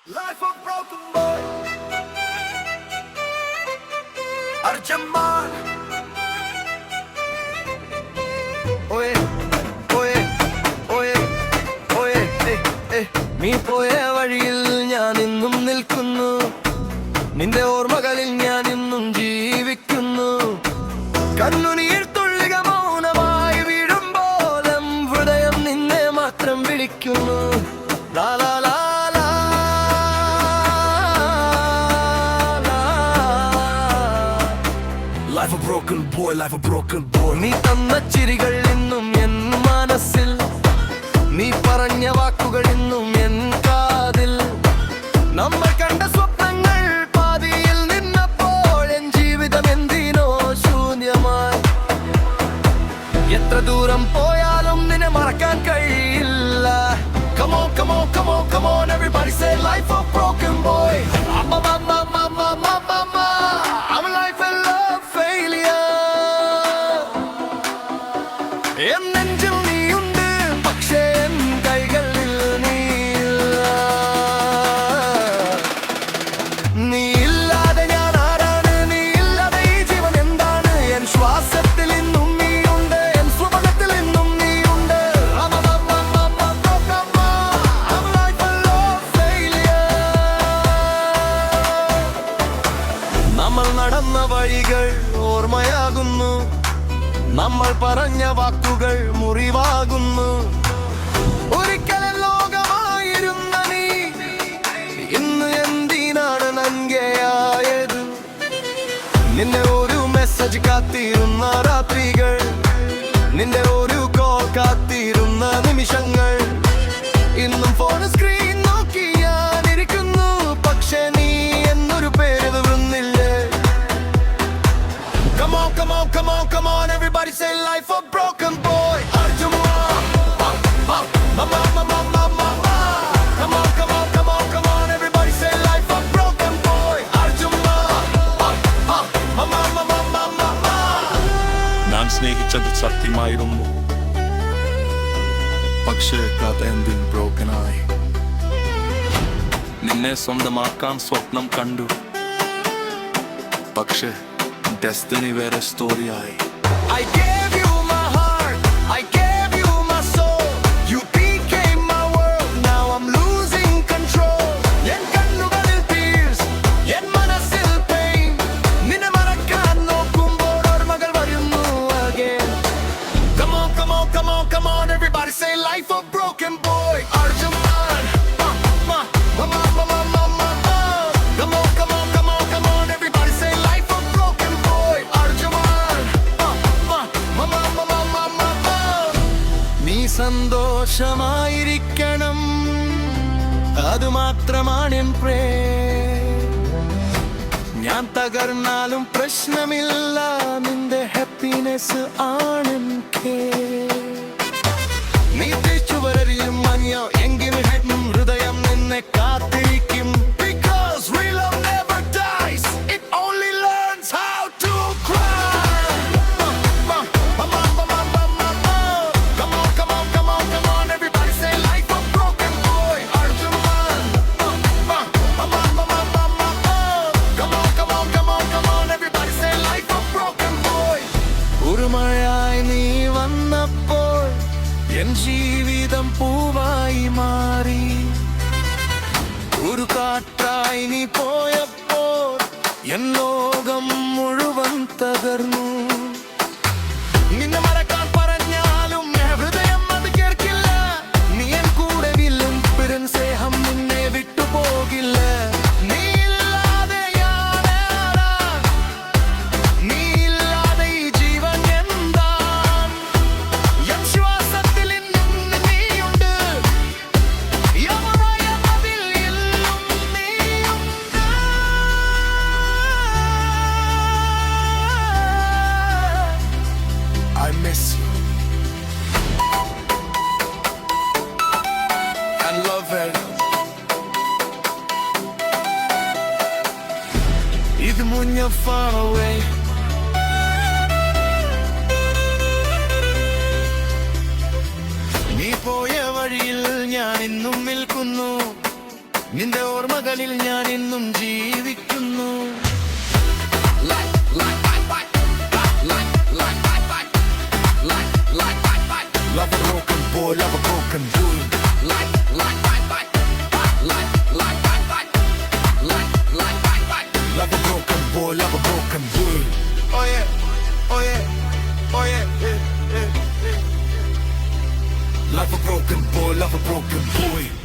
Life of broken boy Arjaman Oye, oye, oye, oye, നീ പോയ വഴിയിൽ ഞാൻ ഇന്നും നിൽക്കുന്നു നിന്റെ ഓർമ്മകളിൽ ഞാൻ ഇന്നും ജീവിക്കുന്നു കണ്ണുനീർ തുള്ളിക മൗനമായി വീഴുമ്പോലും ഹൃദയം നിന്നെ മാത്രം വിളിക്കുന്നു ലാ ലാ ലാ Life a broken boy, life a broken boy. നീ തന്ന ചിരികൾ ഇന്നും എൻ മനസ്സിൽ നീ പറഞ്ഞ വാക്കുകൾ ഇന്നും എൻ കാതിൽ നമ്മൾ കണ്ട സ്വപ്നങ്ങൾ പാതിയിൽ നിന്നപ്പോൾ എൻ ജീവിതം എന്തിനോ ശൂന്യമായി എത്ര ദൂരം പോയാലും നിന്നെ മറക്കാൻ കഴിയില്ല Come on, come on, come on, come on everybody say life a broken boy I'm a life and love failure N നെഞ്ചിൽ നീയുണ്ട് പക്ഷേ എൻ കൈകളിൽ നീയില്ല നീയില്ലാതെ ഞാൻ ആരാണ് നീയില്ലാതെ ഈ ജീവൻ എന്താണ് എൻ ശ്വാസത്തിൽ ഇന്നും നീയുണ്ട് എൻ സ്വപ്നത്തിൽ ഇന്നും നീയുണ്ട് I'm a life and love failure നമ്മൾ നടന്ന വഴികൾ ഓർമ്മയാകുന്നു നമ്മൾ പറഞ്ഞ വാക്കുകൾ മുറിവാകുന്നു ഒരിക്കലും ലോകമായിരുന്ന നീ ഇന്ന് എന്തിനാണ് നൻകയായത് നിന്റെ ഒരു മെസ്സേജ് കാത്തിരുന്ന രാത്രികൾ നിന്റെ ഒരു കോൾ കാത്തിരുന്ന നിമിഷങ്ങൾ ഇന്നും ഫോൺ സ്ക്രീൻ നോക്കി ഞാനിരിക്കുന്നു പക്ഷെ നീ എന്നൊരു പേര് വിടുന്നില്ലേ Come on, come on, come on, come on, everybody say life a broken boy Arjaman Come on, come on, come on, come on, everybody say life a broken boy Arjaman ഞാൻ സ്നേഹിച്ചത് സത്യമായിരുന്നു പക്ഷേ കഥ എന്തിന് ബ്രോക്കനായി നിന്നെ സ്വന്തമാക്കാൻ സ്വപ്നം കണ്ടു പക്ഷേ ഡെസ്റ്റിനി വേറെ സ്റ്റോറിയായി I gave you my heart, I gave you my soul You became my world, now I'm losing control En kannugalil tears, en manasil pain Ninne marakkan nokkumbol ormagal varunnu again Come on, come on, come on, come on Everybody say life a broken boy Arjaman Come on, come on, come on, come on Everybody say life a broken boy Arjaman നീ സന്തോഷമായിരിക്കണം അത് മാത്രമാണ് N ഞാൻ തകർന്നാലും പ്രശ്നമില്ല നിന്റെ happiness ആണ് നീ തിരിച്ചു വരരിയും മഞ്ഞോ എങ്കിലും ഹൃദയം നിന്നെ കാത്തിരിക്കും Because real love never dies It only learns how to cry Come on, come on, come on, come on Everybody say life a broken boy Arjaman Come on, come on, come on, come on Everybody say life a broken boy ഒരു മഴയായി നീ വന്നപ്പോൾ N ജീവിതം പൂവായി മാറി ഒരു കാറ്റായി നീ പോയപ്പോൾ എൻ ലോകം മുഴുവൻ തകർന്നു നിന്നെ മറക്കാൻ പറഞ്ഞാലും ഹൃദയം അത് കേൾക്കില്ല നീ എൻ കൂടെ വില്ലും പിറൻ സ്നേഹം നിന്നെ വിട്ടുപോകില്ല നീയില്ലാതെ ഞാനാരാ നീയില്ലാതെ ഈ ജീവൻ എന്താണ് എൻ ശ്വാസത്തിൽ ഇന്നും നീയുണ്ട് യമറയതിൽ എല്ലാം നീയുണ്ട് I miss you and love it even when you're far away നീ പോയ വഴിയിൽ ഞാൻ ഇന്നും നിൽക്കുന്നു നിന്റെ ഓർമ്മകളിൽ ഞാൻ എന്നും ജീവിക്കുന്നു. Love a broken boy, love a broken boy. Love a broken boy, love a broken boy. Oh yeah, oh yeah, oh yeah. Love a broken boy, love a broken boy.